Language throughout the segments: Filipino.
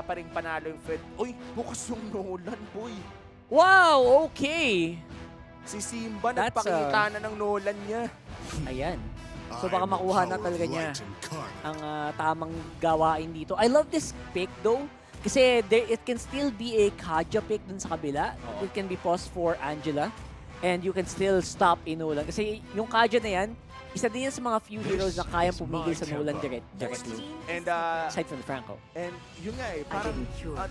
pa rin panalo yung Fred. Uy, bukas yung Nolan, boy. Wow, okay. Si Simba, That's, nagpakita na ng Nolan niya. Ayan. So baka makuha na talaga niya ang tamang gawain dito. I love this pick though. Kasi it can still be a Kaja pick dun sa kabila. It can be paused for Angela. And you can still stop in Nolan. Kasi yung Kaja na yan, isa din yan sa mga few heroes na kayang pumigil sa Nolan directly. And aside from the Franco. And yun nga eh, parang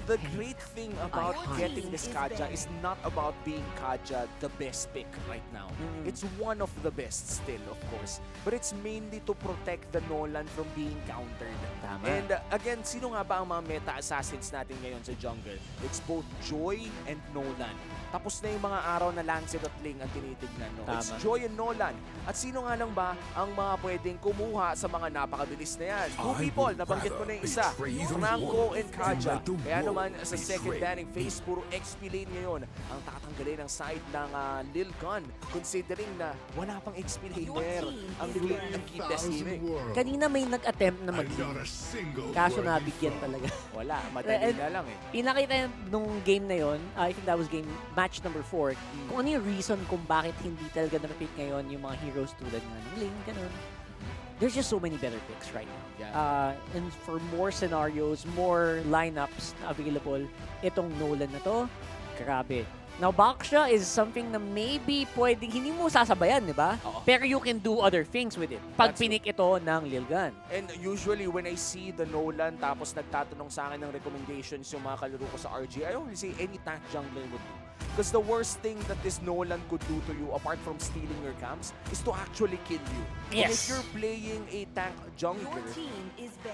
the great thing about getting this Kaja is not about being Kaja the best pick right now. It's one of the best still, of course. But it's mainly to protect the Nolan from being countered. Tama. And again, sino nga ba ang mga meta assassins natin ngayon sa jungle? It's both Joy and Nolan. Tapos na yung mga araw na Lancet at Ling ang tinitignan. No? It's Joy and Nolan. At sino nga lang ba ang mga pwedeng kumuha sa mga napakabilis na yan? Two people, nabanggit mo na yung isa. Franco and Kaja. Kaya naman sa second banning phase, puro XP lane ngayon ang tatanggalin ng side ng Lil Gun. Considering na wala pang XP laner ang key Destiny. Kanina may nag-attempt na mag kaso nabigyan talaga. Wala, madali na lang eh. Pinakita nung game na yon, I think that was match number 4, kung ano yung reason kung bakit hindi talaga na-pick ngayon yung mga heroes tulad nga ng Ling, ganun. There's just so many better picks right now. Yeah. And for more scenarios, more lineups na available, itong Nolan na to, grabe. Now, Baksha is something na maybe pwedeng hindi mo sasabayan, di ba? Pero you can do other things with it. Pag pinik ito ng Lil Gun. And usually, when I see the Nolan tapos nagtatanong sa akin ng recommendations yung mga kalaro ko sa RG, I only say any tank jungler would do. Because the worst thing that this Nolan could do to you, apart from stealing your camps, is to actually kill you. Yes. And if you're playing a tank jungler,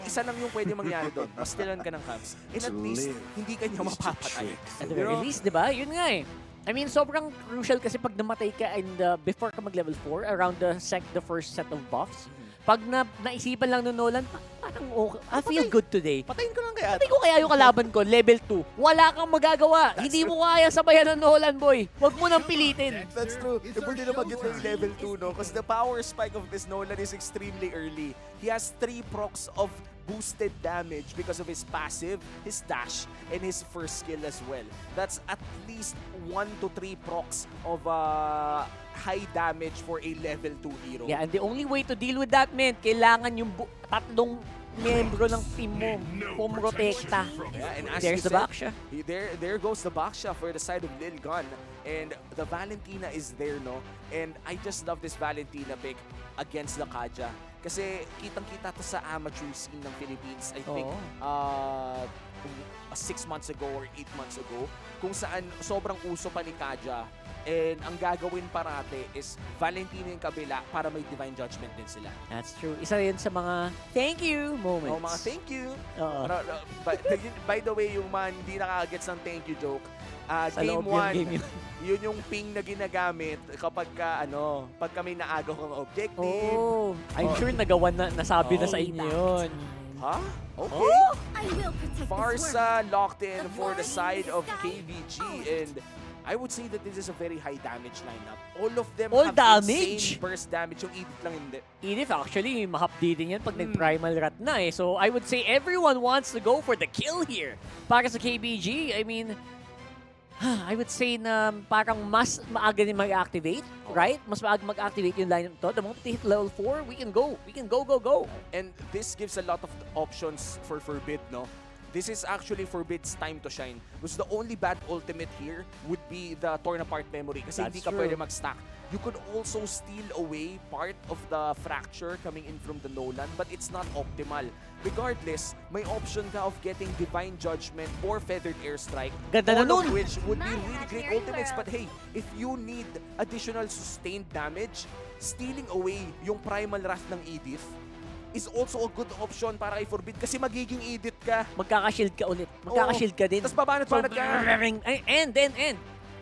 isa lang yung pwede mangyari doon. Mastilan ka ng camps. And at least, hindi ka niya mapapatay. At the very least, di ba? Yun nga eh. I mean, sobrang crucial kasi pag namatay ka and before ka mag-level 4, around the first set of buffs, pag naisipan lang ng Nolan, parang okay, I feel good today. Patayin ko lang kaya. Patayin ko kaya yung kalaban ko, level 2. Wala kang magagawa. Hindi mo kaya sabayan ng Nolan, boy. Huwag mo nang pilitin. That's true. Pwede na mag-get ng level 2, no? Because the power spike of this Nolan is extremely early. He has 3 procs of boosted damage because of his passive, his dash, and his first skill as well. That's at least 1 to 3 procs of high damage for a level 2 hero. Yeah, and the only way to deal with that, man, kailangan yung tatlong membro ng team mo pumrotekta. Yeah, and as there's the Baksha. There goes the Baksha for the side of Lil Gun. And the Valentina is there, no? And I just love this Valentina pick against the Kaja. Kasi kitang-kita to sa amateur scene ng Philippines, I think, 6 months ago or 8 months ago, kung saan sobrang uso pa ni Kaja. And ang gagawin parate is Valentina yung kabila para may divine judgment din sila. That's true. Isa yun sa mga thank you moments. Oh, mga thank you. By the way, yung mga hindi nakagets ng thank you joke, game 1, yun yung ping na ginagamit kapag pagka may naagaw kang objective. Oh, I'm sure nasabi na sa inyo yun. Huh? Okay. Farsa locked in for the side of KBG, and I would say that this is a very high damage lineup. All of them have insane burst damage. Yung Edith lang hindi. Edith actually, mahapdi din yan pag nag-primal rat na eh. So I would say everyone wants to go for the kill here. Para sa KBG, I mean, I would say na parang mas maaga din mag-activate, right? Mas maaga mag-activate yung lineup to. The moment they hit level 4, we can go. We can go, go, go. And this gives a lot of options for Forbid, no? This is actually Forbid's time to shine. Because the only bad ultimate here would be the torn apart memory. Kasi hindi ka pwede mag-stack. You could also steal away part of the fracture coming in from the Nolan, but it's not optimal. Regardless, may option ka of getting Divine Judgment or Feathered Airstrike. All of which would be really great ultimates. But hey, if you need additional sustained damage, stealing away yung Primal Wrath ng Edith is also a good option para kay Forbid kasi magiging Edith ka. Magkaka-shield ka ulit. Magkaka-shield ka din. Tapos babanat-banat ka. And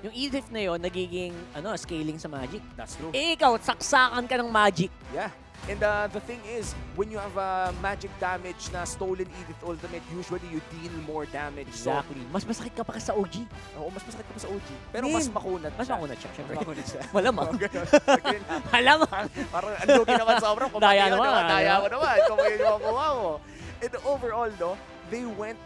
yung Edith na yun, nagiging scaling sa magic. That's true. Eh, ikaw, saksakan ka ng magic. Yeah. And the thing is, when you have magic damage na stolen Edith ultimate, usually you deal more damage. Exactly. So, mas masakit ka pa sa OG. Oo, mas masakit ka pa sa OG. Pero mas makunat siya. Mas makunat siya, syempre. Makunat siya. Malamang. Malamang. Parang andugi naman sobrang. Daya naman. Daya mo naman. Kung yun yung makuha mo. And overall, no, they went,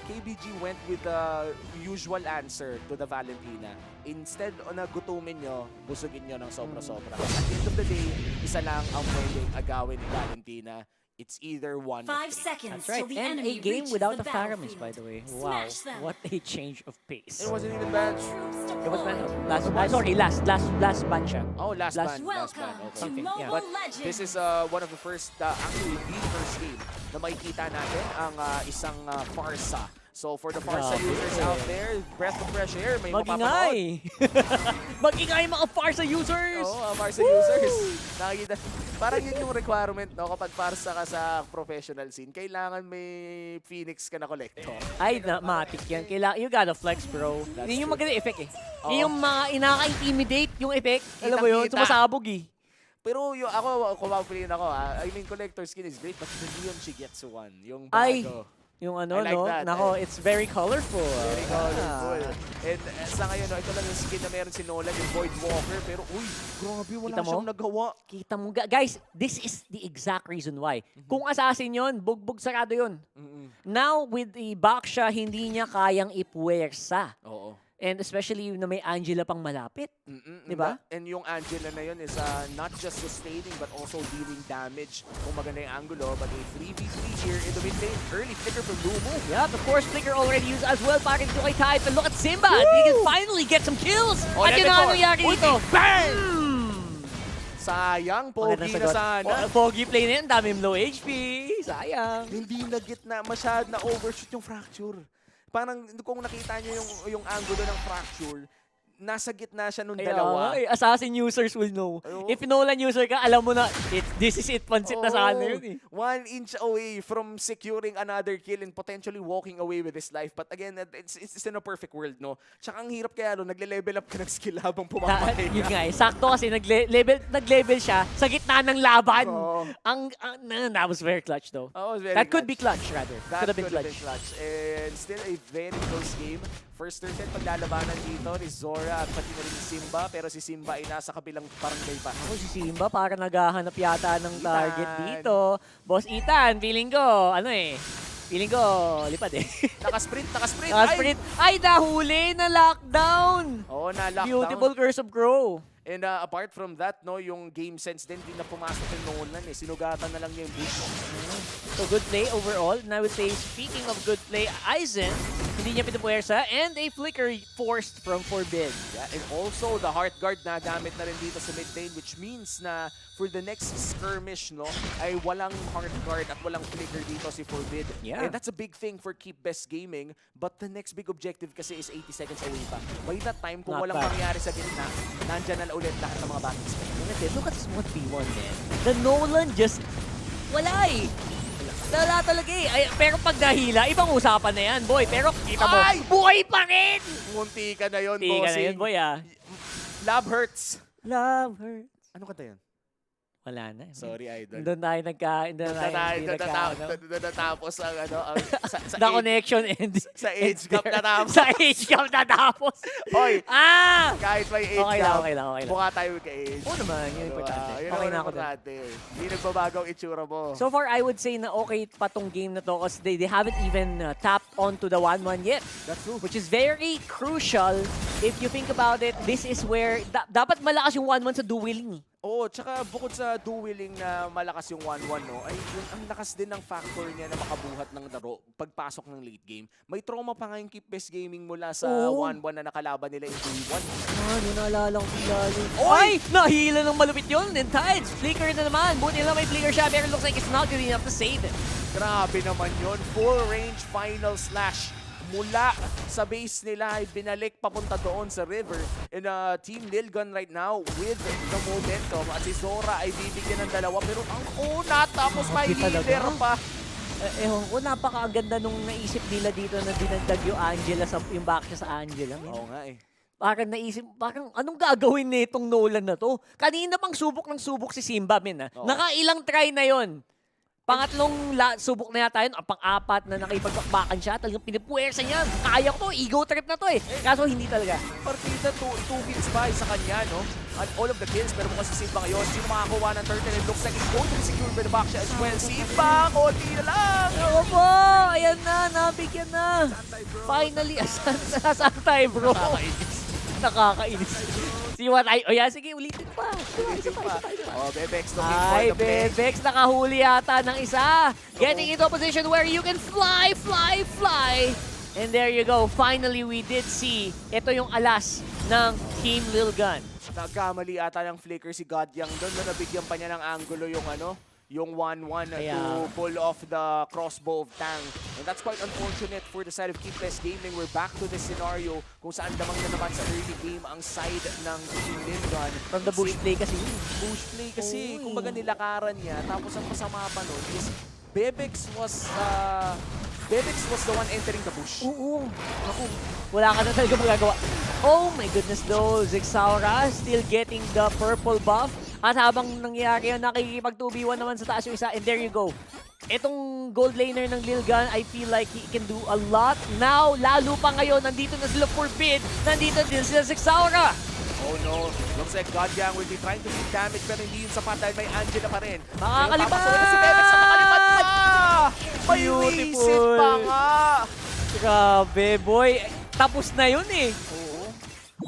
KBG went with the usual answer to the Valentina. Instead na gutumin nyo, busugin nyo ng sobra-sobra. At the end of the day, isa lang ang pwedeng agawin ni Valentina. It's either 1 5 of 3. seconds That's right. till the And enemy a game reaches without the the Faramis, by battlefield. the way. Wow, Smash them. what a change of pace. It wasn't even bad. Troops It was deployed. last ban siya. Oh, last ban. Welcome to Something, Mobile yeah. But Legends. this is one of the first, actually the first game na makikita natin ang isang Farsa. So for the Farsa Grabe. users out there, breath of fresh air, may mapapanood. Magingay! Magingay mga Farsa users! Oo, Farsa users. Nakikita. Parang yun yung requirement, no? Kapag Farsa ka sa professional scene, kailangan may Phoenix ka na collector. Ay, matik yan. You gotta flex, bro. That's Yun yung true. maganda effect eh. Oo. Yun yung mga inaka-intimidate yung effect. Alam mo yun, Kitang-kita. sumasabog eh. Pero yung ako, kumapiliin ako, I mean, collector skin is great, but the Leon Shigetsu one, yung Ay! bago. Yung ano, I like no? that. Nako, it's very colorful. Very colorful. And sa ngayon, no, ito lang yung skin na meron si Nolan, yung Void Walker. Pero, uy, grabe, wala Kita mo? siyang nagawa. Kita mo, guys, this is the exact reason why. Kung assassin yun, bugbog sarado yun. Now, with the Baksha, hindi niya kayang ipuwersa. Oo. And especially na may Angela pang malapit. Diba? And yung Angela na yun is not just sustaining but also dealing damage kung maganda yung angulo. But a 3v3 here in the mid lane. Early flicker from Lumo. Yeah, of course, flicker already used as well para dito kay Tide. But look at Simba. He can finally get some kills. Oh, At yun level na four. nangyari dito. Bang! Hmm. Sayang, pogi Magandang na sagot. sana. Pogi play na yun. Daming low HP. Sayang. Hindi na gitna, masyad na overshoot yung fracture. Parang kung nakita niyo yung angulo ng fracture, nasa gitna siya nung dalawa. Ay, assassin users will know. Ayun. If Nolan user ka, alam mo na, this is it. Pansit na sana yun eh. 1 inch away from securing another kill and potentially walking away with his life. But again, it's in a perfect world, no? Tsaka ang hirap kaya, no? Nagle-level up ka ng skill habang pumamatay Yun ka. nga eh. Sakto kasi nag-level siya sa gitna ng laban. Oo. That was very clutch though. Oh, it was very That could be clutch. clutch rather. That Could have been clutch. And still a very close game. First turn paglalabanan dito ni Zora at pati na rin ni Simba. Pero si Simba ay nasa kabilang barangay pa. Ako si Simba para naghahanap yata ng target Ethan. dito. Boss Ethan, feeling ko, feeling ko, lipad eh. Nakasprint! Sprint. Ay, nahuli na lockdown. Oo, na-lockdown. Beautiful Curse of Crow. And apart from that, no, yung game sense din, di na pumasok yung Nolan eh. Sinugatan na lang niya yung bush. So good play overall. And I would say, speaking of good play, Aizen, hindi niya pinapuwersa. And a flicker forced from Forbid. Yeah, and also the heart guard na gamit na rin dito sa mid lane, which means na for the next skirmish, no, ay walang heart guard at walang flicker dito si Forbid. Yeah. And that's a big thing for Keep Best Gaming, but the next big objective kasi is 80 seconds away pa. By that time, kung Not walang bad. mangyari sa gitna, nandyan na ulit lahat ng mga battles. Look at this 1v1, man. The Nolan just, wala eh. Wala talaga eh. Ay, pero pag nahila, ibang usapan na yan, boy. Pero kita mo, Ay! buhay pa rin! Munti ka na yun, Hindi ka na bossing. yun, boy ah. Love hurts. Love hurts. Ano kanta yun? Wala na. Sorry, idol. Doon tayo Natapos ang ano, sa The connection ends. sa age gap natapos. Sa age gap natapos. Oy, Ah! kahit may age Okay gap, lang. mukha tayo ka-age. Oo naman, yun importante. Yun Okay ang na ako doon. importante. Hindi nagbabago ang itsura mo. So far, I would say na okay pa tong game na to kasi they haven't even tapped onto the 1-1 yet. That's true. Which is very crucial if you think about it. This is where dapat malakas yung 1-1 sa dueling. Oo, tsaka bukod sa dueling na malakas yung 1-1, no, ay yun, ang lakas din ng factor niya na makabuhat ng laro pagpasok ng late game. May trauma pa nga yung Keep Best Gaming mula sa Oo. 1-1 na nakalaban nila yung 2-1. Ano, naalala ko lalo. Oy! Ay! Nahila ng malupit yun. And Tides, flicker na naman. Buti lang may flicker siya, pero looks like it's not good enough to save it. Grabe naman yun. Full range final slash. Mula sa base nila ay binalik papunta doon sa river. And Team Nilgun right now with the momentum. At si Zora ay bibigyan ng dalawa. Pero ang una, tapos may Grabe leader talaga. pa. Ewan ko, napakaganda nung naisip nila dito na dinagdag yung Angela, yung back siya sa Angela. Oo nga eh. Parang naisip, parang anong gagawin nitong Nolan na to? Kanina pang subok ng subok si Simba, min. Oo. Nakailang try na yon. Pangatlong subok na yata yun, pang-apat na nakipagpakbakan siya. Talagang pinipuwersa niya. Kaya ko to, ego trip na to eh. Kaso hindi talaga. Partida, 2 kills by sa kanya, no? And all of the kills, pero mukhang si Simba ngayon. Sino makakuha ng turtle? It looks like it's going to be secured by the back siya as well. Simba, konti na lang! Ako po! Ayan na, nabigyan na. Finally, asantay bro. Nakakainis. Si Watay. O yan, sige, ulitin pa. Isa pa. Oh, Bebex looking for Ay, the play. Bebex, nakahuli yata ng isa. Getting into a position where you can fly. And there you go. Finally, we did see ito yung alas ng Team Lil Gun. Nagkamali ata ng flicker si Godyang doon na nabigyan pa niya ng angulo yung 1-1 to pull off the crossbow of Tang. And that's quite unfortunate for the side of Keepless Gaming. We're back to this scenario kung saan damang na naman sa early game ang side ng Team Lil Gun. From the bush play kasi. Bush play kasi, kumbaga nilakaran niya. Tapos ang masama pa nun is Bebex was the one entering the bush. Oo. Naku, wala ka na talaga magagawa. Oh my goodness though, Zixaura still getting the purple buff. At habang nangyayari yan, nakikipag-2v1 naman sa taas yung isa. And there you go. Itong gold laner ng Lil Gun, I feel like he can do a lot. Now, lalo pa ngayon, nandito na sila Forbid. Nandito din sila Zixaura. Oh no, looks like Godyang will be trying to do damage pero hindi yun sapat dahil may Angela pa rin. Makakalipat! Si Bebex sa nakalipat pa! May reset pa nga! Grabe, boy. Tapos na yun eh. Oo.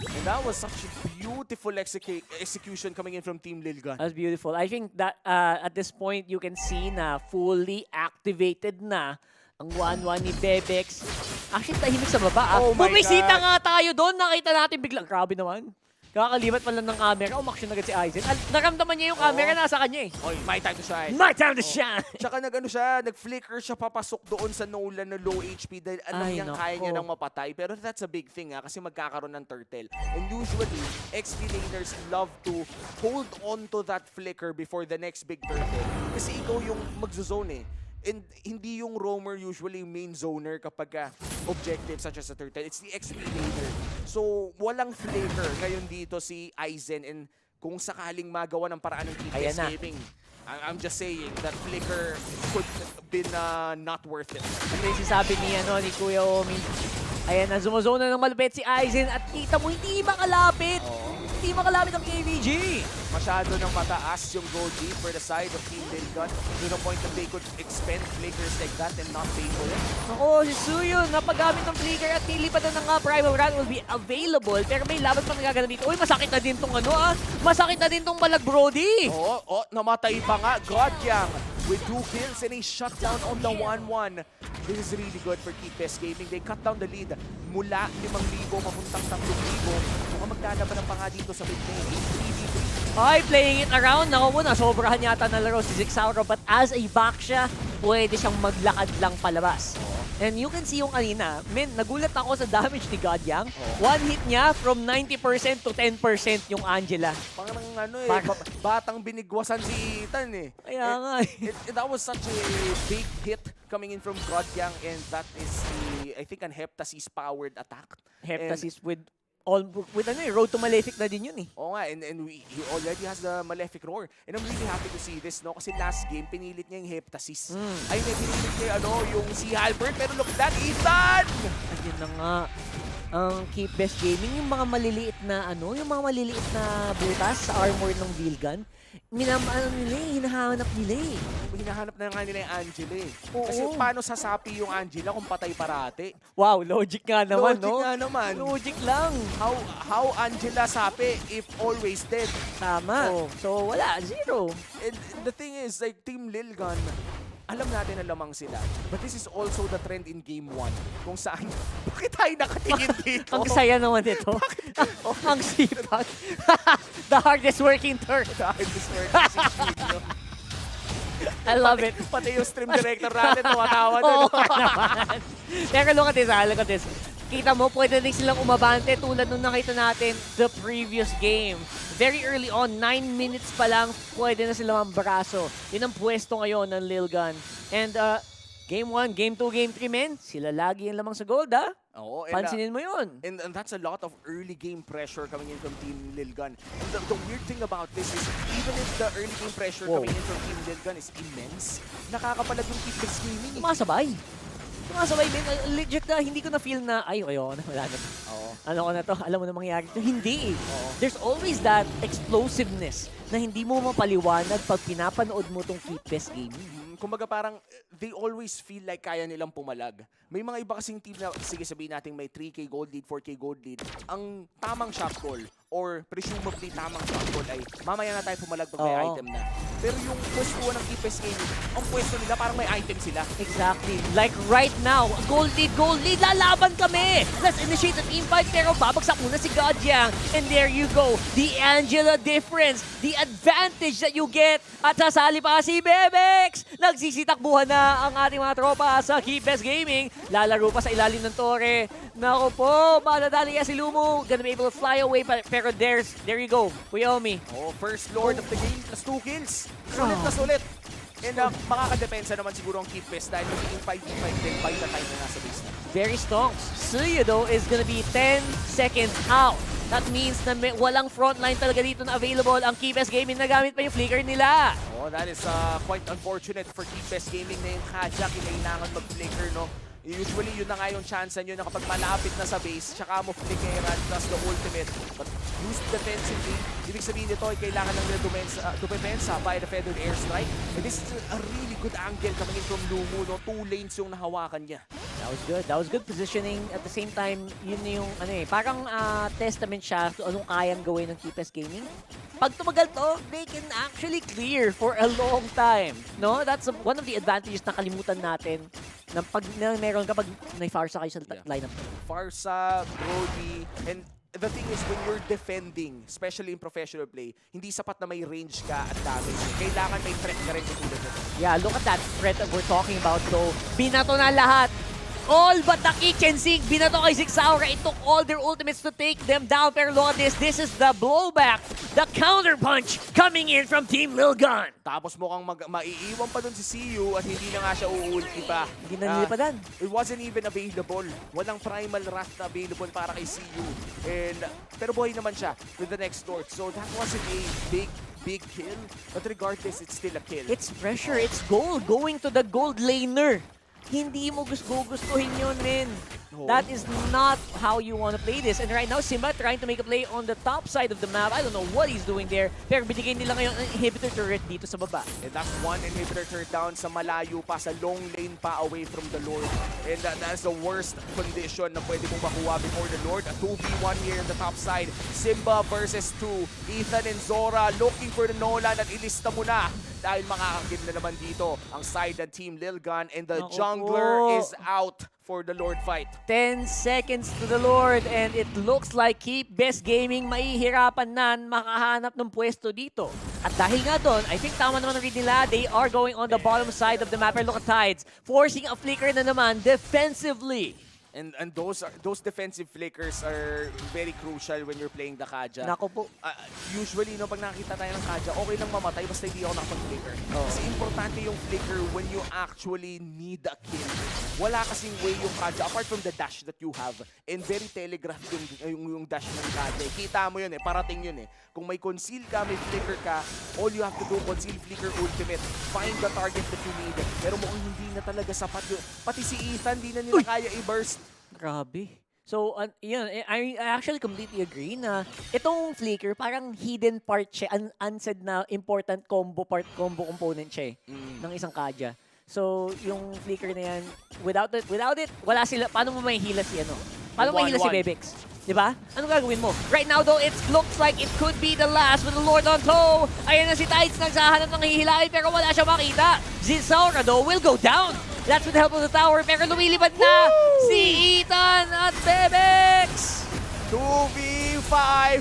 And that was such a beautiful execution coming in from Team Lil Gun. That's beautiful. I think that at this point, you can see na fully activated na ang 1-1 ni Bebex. Actually, tahimik sa baba. Oh my Bumisita God. nga tayo doon. Nakita natin biglang. Grabe naman. Kakalibat pa lang ng camera. Umaksyon agad si Aizen. Naramdaman niya yung camera nasa kanya eh. Oy, my time to shine. My time to shine! Tsaka nag-flicker siya papasok doon sa Nolan na low HP dahil alam Ay, niyang nako. kaya niya nang mapatay. Pero that's a big thing kasi magkakaroon ng turtle. And usually, XP laners love to hold on to that flicker before the next big turtle. Kasi ikaw yung magzo-zone eh. And hindi yung roamer usually yung main zoner kapag objective such as a turtle. It's the XP laner. So, walang flicker ngayon dito si Aizen. And kung sakaling magawa ng paraan ng Ayan TPS na. gaming, I'm just saying that flicker could been not worth it. Ano yung sinasabi ni Kuya Omi? Ayan na, zumazone na ng malupit si Aizen at kita mo hindi makalapit. Hindi makalapit ang KBG. Masyado nang mataas yung gold lead for the side of Team Lil Gun to the point that they could expend flickers like that and not pay for it. Ako, si Suyo, napagamit ng flicker at nilipatan na nga Primal Run will be available. Pero may laban pa nagagana dito. Uy, masakit na din tong Masakit na din tong Balag Brody. Oo, namatay pa nga. Godyang with 2 kills and a shutdown on the 1-1. This is really good for Keepes Gaming. They cut down the lead mula 5,000 papuntang 3,000. Mukhang maglalaban pa nga dito sa mid-lane. 3v3. Ay, playing it around. Naku po, nasobrahan yata na laro si Zixaura. But as a back siya, pwede siyang maglakad lang palabas. And you can see yung kanina, nagulat ako sa damage ni Godyang. One hit niya from 90% to 10% yung Angela. Parang batang binigwasan si Ethan eh. Kaya nga That was such a big hit coming in from Godyang and that is I think an Heptasis powered attack. Heptasis with Road to Malefic na din yun eh. Oo nga, and he already has the Malefic Roar. And I'm really happy to see this, no? Kasi last game, pinilit niya yung Heptasis. Ay, pinilit niya yung si Halbert, pero look at that, Ethan! Ayun na nga. Ang Keep Best Gaming, yung mga maliliit na butas sa armor ng Vilgan, hinahanap nila eh. Hinahanap na nga nila yung Angela eh. Oo. Kasi paano sasapi yung Angela kung patay parate? Wow, logic nga naman, Logic nga naman. Logic lang. How Angela sapi if always dead? Tama. So, wala. Zero. And the thing is, like, Team Lil Gun, alam natin na lamang sila. But this is also the trend in Game 1. Kung saan, bakit tayo nakatingin dito? Ang saya naman ito. Ang sipag. The hardest working turret. The hardest working I love it. Pati yung stream director natin, tumatawa Oo doon. naman. Pero look at this. Kita mo, pwede din silang umabante tulad nung nakita natin the previous game. Very early on, 9 minutes pa lang, pwede na silang ang braso. Yun ang pwesto ngayon ng Lil Gun. And Game 1, Game 2, Game 3, men. Sila lagi yung lamang sa gold, ha? Oo, Pansinin mo yun. And that's a lot of early game pressure coming in from Team Lilgan. And the weird thing about this is, even if the early game pressure coming in from Team Lilgan is immense, nakakapalag yung keep gaming. Sumasabay, men. Legit na, hindi ko na-feel na, ay, ayoko na, wala na. Oo. Ano ko na to, alam mo na mangyayari to. Hindi. There's always that explosiveness na hindi mo mapaliwanag pag pinapanood mo tong keep best gaming. Kumbaga parang they always feel like kaya nilang pumalag. May mga iba kasing team na, sige sabihin natin may 3K gold lead, 4K gold lead. Ang tamang shot call or presumably tamang shot call ay mamaya na tayo pumalag pag may item na. Pero yung pwestuhan ng Keepers Gaming, ang pwesto nila parang may item sila. Exactly. Like right now, gold lead, lalaban kami! Let's initiate the team fight pero babagsak muna si Godyang. And there you go, the Angela difference, the advantage that you get. At sasali pa si Bebex! Nagsisitakbuhan na ang ating mga tropa sa Keepers Gaming. Lalaro pa sa ilalim ng tore. Naku po, madadali si Lumo. Gonna be able to fly away, pero there you go, Wyoming. Oh, first lord of the game, plus 2 kills. Sulit na sulit. And makakadepensa naman siguro ang Keep Best dahil magiging 5v5 din by the time na nasa base na. Very strong. Suya though is gonna be 10 seconds out. That means na walang frontline talaga dito na available. Ang Keep Best Gaming nagamit pa yung flicker nila. Oh, that is quite unfortunate for Keep Best Gaming na yung Kaja kinailangan mag-flicker, no? Usually, yun na nga yung chance nyo na kapag malapit na sa base, tsaka mo flickeran plus the ultimate. But used defensively, ibig sabihin nito ay kailangan lang nila dumepensa by the feathered airstrike. And this is a really good angle coming in from Lumu, no? 2 lanes yung nahawakan niya. That was good. That was good positioning. At the same time, yun yung parang testament siya to anong kayang gawin ng Keepers Gaming. Pag tumagal to, they can actually clear for a long time. No? That's one of the advantages na kalimutan natin na pag meron kapag may Farsa kayo sa lineup. Farsa, Brody, and the thing is when you're defending, especially in professional play, hindi sapat na may range ka at damage. Kailangan may threat ka rin tulad nito. Yeah, look at that threat that we're talking about though. Binato na lahat. All but the kitchen sink. Binato kay Six Hour. It took all their ultimates to take them down. Pero look at this. This is the blowback. The counter punch coming in from Team Lilgan. Tapos mukhang maiiwan pa dun si CU at hindi na nga siya uulti pa. Hindi na nilipadan. It wasn't even available. Walang primal wrath na available para kay CU. And, pero buhay naman siya with the next Lord. So that wasn't a big kill. But regardless, it's still a kill. It's pressure. It's gold. Going to the gold laner. Hindi mo gustuhin yun, men. No. That is not how you want to play this. And right now, Simba trying to make a play on the top side of the map. I don't know what he's doing there. Pero binigay nila ngayon ang inhibitor turret dito sa baba. And that's one inhibitor turret down sa malayo pa, sa long lane pa away from the Lord. And that's the worst condition na pwede mong makuha before the Lord. A 2v1 here in the top side. Simba versus 2. Ethan and Zora looking for the Nolan at ilista mo na. Dahil makakagive na naman dito ang side ng Team Lilgan and the jungler is out for the Lord fight. 10 seconds to the Lord and it looks like Keep Best Gaming mahihirapan na makahanap ng pwesto dito. At dahil nga doon, I think tama naman ang read nila. They are going on the bottom side of the map. And look at Tides, forcing a flicker na naman defensively. And those defensive flickers are very crucial when you're playing the Kaja. Nako po. Usually, no, pag nakita tayo ng Kaja, okay lang mamatay basta hindi ako nakapag-flicker. Kasi importante yung flicker when you actually need a kill. Wala kasing way yung Kaja, apart from the dash that you have. And very telegraphed yung dash ng Kaja. Kita mo yun parating yun Kung may conceal ka, may flicker ka, all you have to do, conceal, flicker, ultimate. Find the target that you need. Pero mukhang hindi na talaga sapat yun. Pati si Ethan, hindi na nila kaya i-burst. Grabe. So, yun, I actually completely agree na itong flicker parang hidden part siya, unsaid na important combo component siya ng isang Kaja. So, yung flicker na yan, without it, wala sila, paano mo may hila si Paano mo may hila si Bebex? Diba? Anong gagawin mo? Right now though, it looks like it could be the last with the Lord on tow. Ayan na si Tides, nagsahanap ng hihilain pero wala siya makita. Zizaura though will go down. That's with the help of the tower pero lumilipad na si Ethan at Bebex. 2v5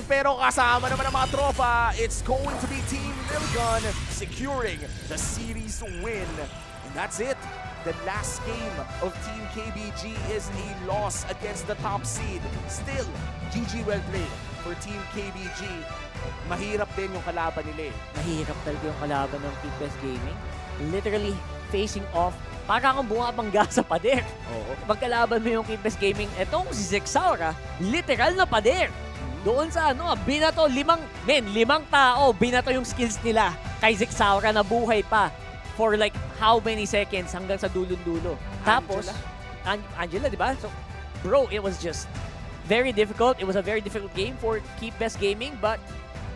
pero kasama naman ang mga tropa. It's going to be Team Lilgan securing the series win. And that's it. The last game of Team KBG is a loss against the top seed. Still, GG well played for Team KBG. Mahirap din yung kalaban nila Mahirap talaga yung kalaban ng Keep Best Gaming. Literally facing off para kang bumabangga sa pader. Oo. Magkalaban mo yung Keep Best Gaming, etong si Zexaura, literal na pader. Doon sa binato, 5 tao, binato yung skills nila kay Zexaura na buhay pa for like how many seconds hanggang sa dulon-dulo. Tapos, Angela, di ba? So, bro, it was just very difficult. It was a very difficult game for Keep Best Gaming, but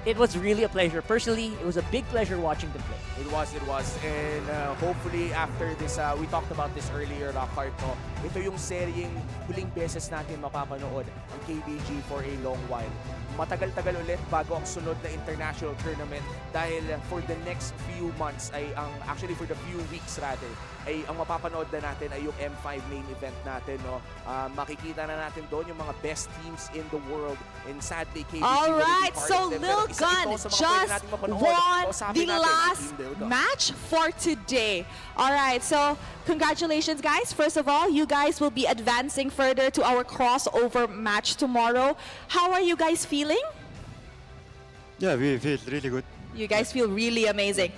it was really a pleasure. Personally, it was a big pleasure watching them play. It was. And hopefully after this, we talked about this earlier, Rockhart, no? Ito yung seryeng huling beses natin mapapanood ang KBG for a long while. Matagal-tagal ulit bago ang sunod na international tournament dahil for the next few months actually for the few weeks rather, ay ang mapapanood na natin ay yung M5 main event natin, no? Makikita na natin doon yung mga best teams in the world, and sadly KBG All will be right, part so of them. Lil Pero isa Gun ito sa mga pwede just nating mapanood. won Kausapin the natin ang last Team Lil Gun. match for today. All right, so congratulations, guys. First of all, you guys will be advancing further to our crossover match tomorrow. How are you guys feeling? Yeah, we feel really good. You guys feel really amazing.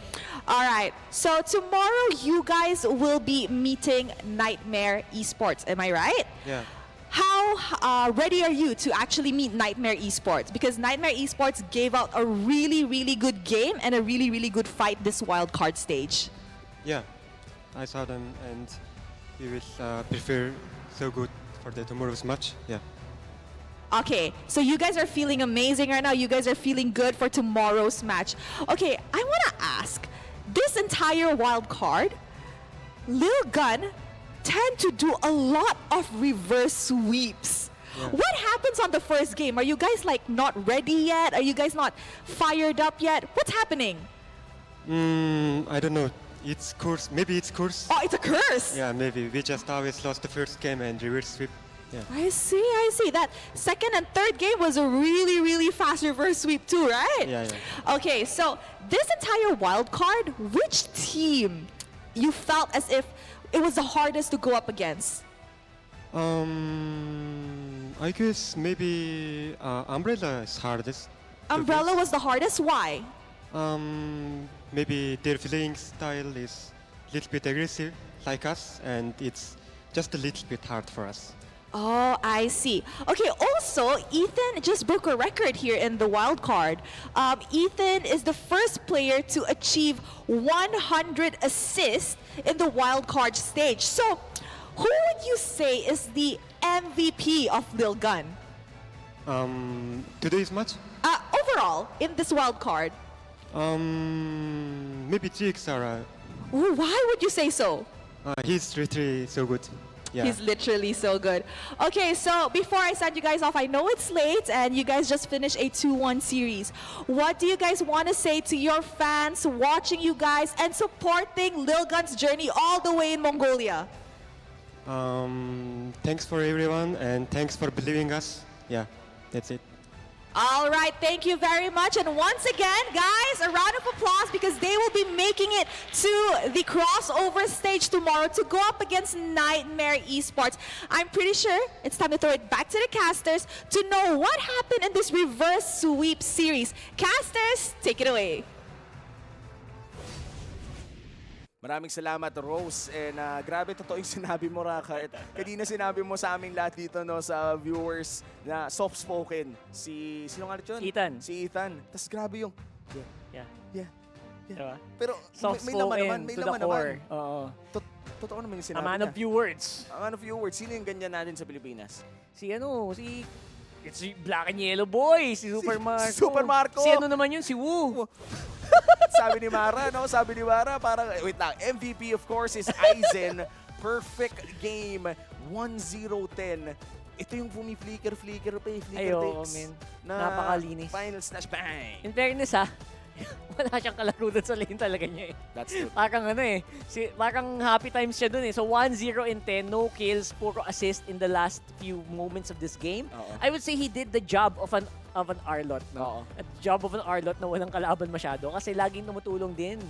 All right, so tomorrow you guys will be meeting Nightmare Esports, am I right? Yeah. How ready are you to actually meet Nightmare Esports? Because Nightmare Esports gave out a really, really good game and a really, really good fight this wildcard stage. Yeah, I saw them and we will prepare so good for the tomorrow's match. Yeah. Okay, so you guys are feeling amazing right now. You guys are feeling good for tomorrow's match. Okay, I want to ask, this entire wild card, Lil Gun tend to do a lot of reverse sweeps. Yeah. What happens on the first game? Are you guys like not ready yet? Are you guys not fired up yet? What's happening? I don't know. It's curse. Maybe it's curse. Oh, it's a curse. Yeah, maybe. We just always lost the first game and reverse sweep. Yeah. I see. That second and third game was a really, really fast reverse sweep too, right? Yeah. Okay, so this entire wild card, which team you felt as if it was the hardest to go up against? I guess maybe Umbrella is hardest. to Umbrella was the hardest. Why? face. Maybe their playing style is a little bit aggressive, like us, and it's just a little bit hard for us. Oh, I see. Okay, also, Ethan just broke a record here in the wild card. Ethan is the first player to achieve 100 assists in the wild card stage. So, who would you say is the MVP of Lil Gun? Today's match? Overall, in this wild card. Maybe GXR. Ooh, why would you say so? He's really so good. Yeah. He's literally so good. Okay, so before I send you guys off, I know it's late and you guys just finished a 2-1 series. What do you guys want to say to your fans watching you guys and supporting Lil Gun's journey all the way in Mongolia? Thanks for everyone and thanks for believing us. Yeah, that's it. All right, thank you very much. And once again, guys, a round of applause because they will be making it to the crossover stage tomorrow to go up against Nightmare Esports. I'm pretty sure it's time to throw it back to the casters to know what happened in this reverse sweep series. Casters, take it away. Maraming salamat, Rose. And grabe, totoo yung sinabi mo, Raka. Kanina sinabi mo sa aming lahat dito, no, sa viewers na soft-spoken. Sino nga yun? Ethan. Si Ethan. Tapos grabe yung, Yeah. yeah. Pero Soft may laman naman, spoken may to the laman naman. core. Oo. Totoo naman yung A sinabi man niya. of few words. A man of few words. Sino yung ganyan natin sa Pilipinas? It's si Black and Yellow Boy, si Super Marco. Super Marco. Si ano naman yun, si Wu. Sabi ni Mara, no? Sabi ni Mara, parang, wait lang, MVP of course is Aizen. Perfect game, 1-0-10. Ito yung flicker pa eh, flicker Ayo, takes. man. Na Napakalinis. Final slash bang. In fairness wala siyang kalaro doon sa lane talaga niya eh. That's true. Parang parang happy times siya doon eh. So 1-0-10, no kills, puro assist in the last few moments of this game. Oo. I would say he did the job of an Arlot, no? Oo. A job of an Arlot na walang kalaban masyado kasi laging tumutulong din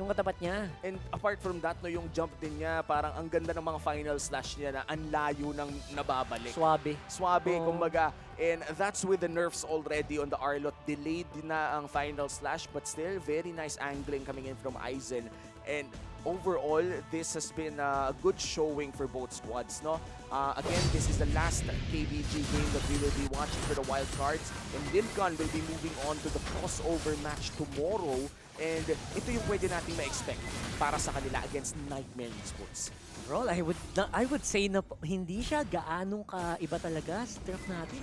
yung katapat niya. And apart from that, no, yung jump din niya, parang ang ganda ng mga final slash niya na ang layo ng nababalik. Swabe, Oo. kumbaga. And that's with the nerfs already on the Arlot. Delayed na ang final slash, but still, very nice angling coming in from Aizen. And overall, this has been a good showing for both squads, no? Again, this is the last KBG game that we will be watching for the wild cards, and Lilgan will be moving on to the crossover match tomorrow, and ito yung pwede nating ma-expect para sa kanila against Nightmare Esports. Bro, I would say na hindi siya gaanong kaiba talaga sa draft natin.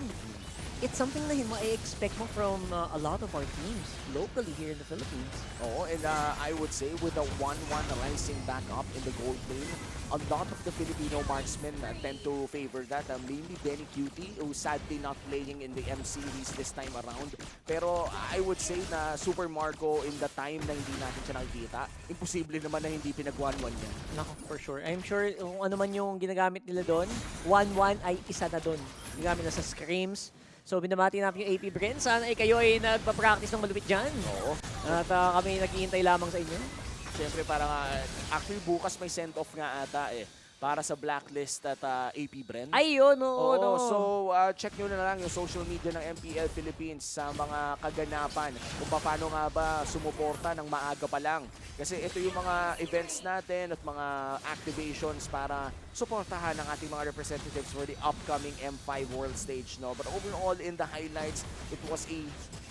It's something na ma-expect mo from a lot of our teams locally here in the Philippines. Oh, and I would say with a 1-1 rising back up in the gold lane, a lot of the Filipino marksmen tend to favor that. Mainly Benny Cutie, who's sadly not playing in the M series this time around. Pero I would say na Super Marco, in the time na hindi natin siya nakikita, imposible naman na hindi pinag-1-1 niya. Nako, for sure. I'm sure kung ano man yung ginagamit nila doon, 1-1 ay isa na doon. Ginagamit na sa scrims. So, binamati natin yung AP Bren. Sana kayo ay nagpa-practice ng malupit dyan. Oo. At kami naghihintay lamang sa inyo. Siyempre, parang actually bukas may send-off nga ata para sa blacklist at AP Bren. Ayun, oo. Oo, no. so check nyo na lang yung social media ng MPL Philippines sa mga kaganapan kung paano nga ba sumuporta ng maaga pa lang. Kasi ito yung mga events natin at mga activations para suportahan ng ating mga representatives for the upcoming M5 World Stage. No? But overall, in the highlights, it was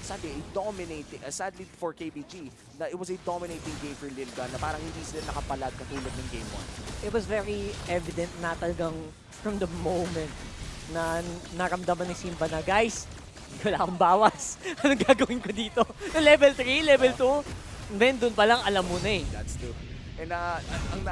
sadly for KBG, it was a dominating game for Lilgan na parang hindi sila nakapalag katulad ng Game 1. It was very evident na talagang from the moment na naramdaman ni Simba na, guys, wala akong bawas. Anong gagawin ko dito? Level 3, level 2. Then doon pa lang alam mo na eh. That's true. And ang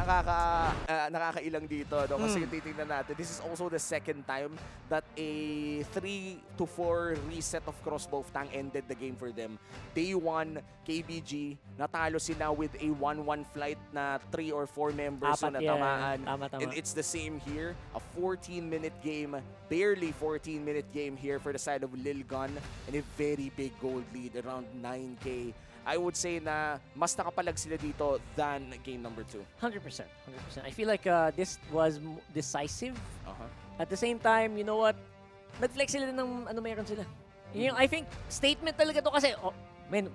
nakakailang dito, no? Kasi titingnan natin, this is also the second time that a 3-4 reset of crossbow tank ended the game for them. Day 1, KBG, natalo sila with a 1-1 flight na 3 or 4 members na tamaan. Tama. And it's the same here, a 14-minute game, barely 14-minute game here for the side of Lilgan, and a very big gold lead, around 9K. I would say na mas nakapalag sila dito than game number 2. 100%. I feel like this was decisive. Uh-huh. At the same time, you know what? Nag-flex sila ng ano meron sila. Yung, I think, statement talaga to kasi,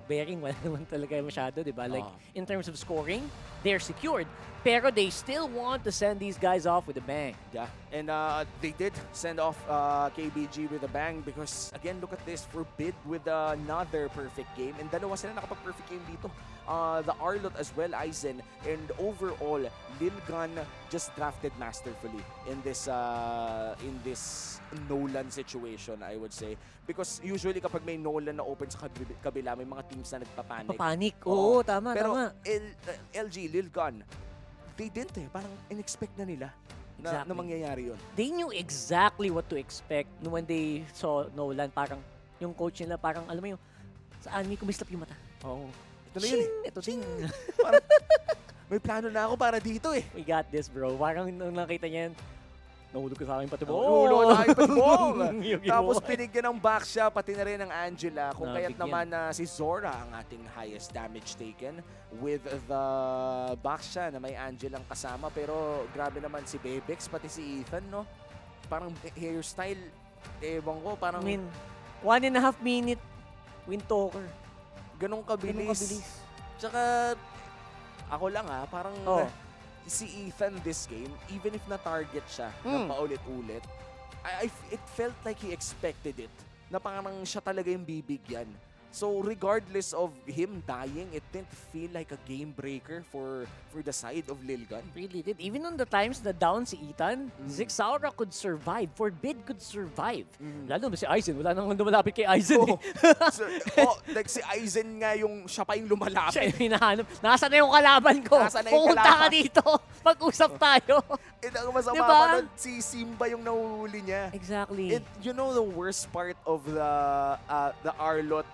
bearing wala naman talaga masyado, di ba? Like, in terms of scoring, they're secured. Pero they still want to send these guys off with a bang. Yeah, and they did send off KBG with a bang because, again, look at this, Forbid with another perfect game. And dalawa sila nakapag-perfect game dito. The Arlot as well, Aizen. And overall, Lilgan just drafted masterfully in this Nolan situation, I would say. Because usually kapag may Nolan na open sa kabila, may mga teams na nagpapanik. Papanik. Oo, tama. Pero LG, Lilgan, they didn't Parang in-expect na nila na mangyayari yun. They knew exactly what to expect when they saw Nolan. Parang yung coach nila, parang alam mo yung sa anime kumislap yung mata. Oo. Ito na yun Ito din. Parang, may plano na ako para dito We got this, bro. Parang nung nakita niya yan, nahulog ka sa akin patibong. Nahulog na aking patibong. Yung Tapos ginawa. pinigyan ng back siya, pati na rin ng Angela. Kung kaya't Bigyan. naman si Zora ang ating highest damage taken with the back siya na may Angela ang kasama. Pero grabe naman si Bebex, pati si Ethan, no? Parang hairstyle, ewan ko, parang 1.5 minute win talker. ganong kabilis. Tsaka, ako lang parang si Ethan this game, even if na-target siya ng paulit-ulit, it felt like he expected it. Na parang siya talaga yung bibigyan. So regardless of him dying, it didn't feel like a game breaker for the side of Lilgan. Really did. Even on the times na down si Ethan, Zigzaura could survive. Forbid could survive. Lalo ba si Aizen? Wala nang lumalapit kay Aizen. So, like si Aizen nga yung siya pa yung lumalapit. Siya yung hinahanap. Nasa na yung kalaban ko. Nasa na yung Pumunta ka kalaban. dito. Mag-usap tayo. Ang masama Diba? pa nun, si Simba yung nahuhuli niya. Exactly. You know the worst part of the Arlot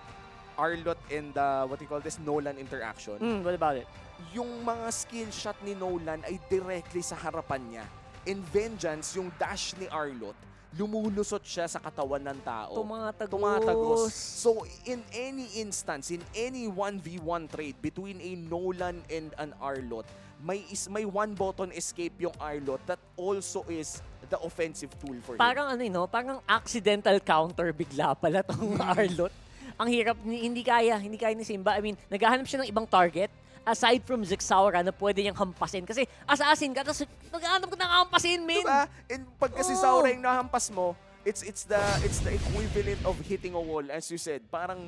and what you call this Nolan interaction? What about it? Yung mga skill shot ni Nolan ay directly sa harapan niya. In Vengeance, yung dash ni Arlot, lumulusot siya sa katawan ng tao. Tumatagos. So, in any instance, in any 1v1 trade between a Nolan and an Arlot, may one button escape yung Arlot that also is the offensive tool for him. Parang parang accidental counter bigla pala tong Arlot. Ang hirap, hindi kaya ni Simba. I mean, naghahanap siya ng ibang target. aside from Zigzaura na pwede niyang hampasin. Kasi assassin ka, tapos naghahanap ka ng hampasin, min. Diba? And pag kasi Zaura yung nahampas mo, it's the equivalent of hitting a wall, as you said. Parang